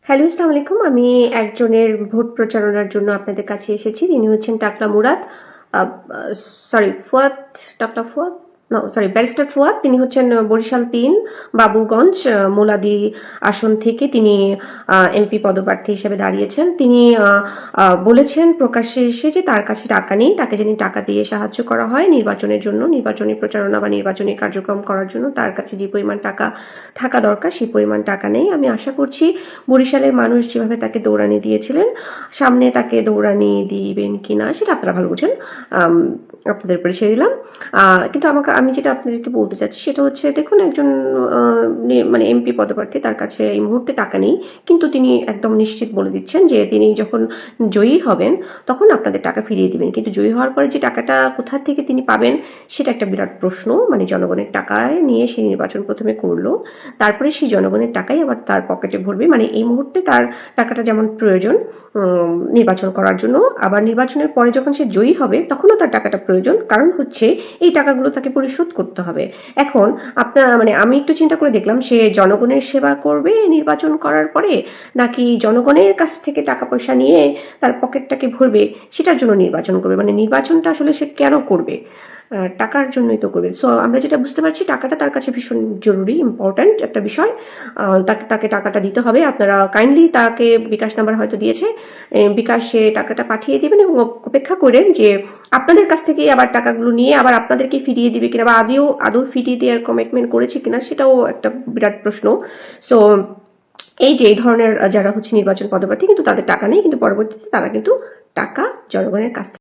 Hello, আসসালামু আলাইকুম। আমি একজনের ভোট প্রচারণার জন্য আপনাদের কাছে এসেছি। তিনি হচ্ছেন টাকলা মুরাদ। আ আ সরি ফুয়াদ, টাকলা ফুয়াদ? ব্যারিস্টার ফুয়াদ। তিনি হচ্ছেন বরিশাল ৩ বাবুগঞ্জ মুলাদি আসন থেকে তিনি এমপি পদপ্রার্থী হিসেবে দাঁড়িয়েছেন। তিনি বলেছেন প্রকাশ্যে এসে যে তার কাছে টাকা নেই। তাকে যেন টাকা দিয়ে সাহায্য করা হয় নির্বাচনের জন্য, নির্বাচনী প্রচারণা বা নির্বাচনী কার্যক্রম করার জন্য তার কাছে যে পরিমাণ টাকা থাকা দরকার সেই পরিমাণ টাকা নেই। আমি আশা করছি বরিশালের মানুষ যেভাবে তাকে দৌড়ানি দিয়েছিলেন, সামনে তাকে দৌড়ানি দিবেন কিনা সেটা আপনারা ভালো বোঝেন। আপনাদের উপরে ছেড়ে দিলাম। কিন্তু আমি যেটা আপনাদেরকে বলতে চাচ্ছি সেটা হচ্ছে, দেখুন একজন মানে এমপি পদপ্রার্থী, তার কাছে এই মুহূর্তে টাকা নেই, কিন্তু তিনি একদম নিশ্চিত বলে দিচ্ছেন যে তিনি যখন জয়ী হবেন তখন আপনাদের টাকা ফিরিয়ে দিবেন। কিন্তু জয়ী হওয়ার পরে যে টাকাটা কোথা থেকে তিনি পাবেন সেটা একটা বিরাট প্রশ্ন। মানে জনগণের টাকায় নিয়ে সে নির্বাচন প্রথমে করলো, তারপরে সেই জনগণের টাকাই আবার তার পকেটে ভরবে। মানে এই মুহূর্তে তার টাকাটা যেমন প্রয়োজন নির্বাচন করার জন্য, আবার নির্বাচনের পরে যখন সে জয়ী হবে তখনও তার টাকাটা প্রয়োজন। কারণ হচ্ছে এই টাকাগুলো তাকে পরিশোধ করতে হবে। এখন মানে আমি একটু চিন্তা করে দেখলাম, সে জনগণের সেবা করবে নির্বাচন করার পরে, নাকি জনগণের কাছ থেকে টাকা পয়সা নিয়ে তার পকেটটাকে ভরবে সেটার জন্য নির্বাচন করবে। মানে নির্বাচনটা আসলে সে কেন করবে? টাকার জন্যই তো করবে। সো আমরা যেটা বুঝতে পারছি, টাকাটা তার কাছে ভীষণ জরুরি, ইম্পর্ট্যান্ট একটা বিষয়। তাকে টাকাটা দিতে হবে। আপনারা কাইন্ডলি তাকে বিকাশ নাম্বার হয়তো দিয়েছে, বিকাশে টাকাটা পাঠিয়ে দিবেন এবং অপেক্ষা করেন যে আপনাদের কাছ থেকেই আবার টাকাগুলো নিয়ে আবার আপনাদেরকে ফিরিয়ে দিবে কিনা, বা আদৌ ফিরিয়ে দেওয়ার কমিটমেন্ট করেছে কিনা সেটাও একটা বিরাট প্রশ্ন। সো এই ধরনের যারা হচ্ছে নির্বাচন পদপ্রার্থী, কিন্তু তাদের টাকা নেই, কিন্তু পরবর্তীতে তারা কিন্তু টাকা জনগণের কাছ থেকে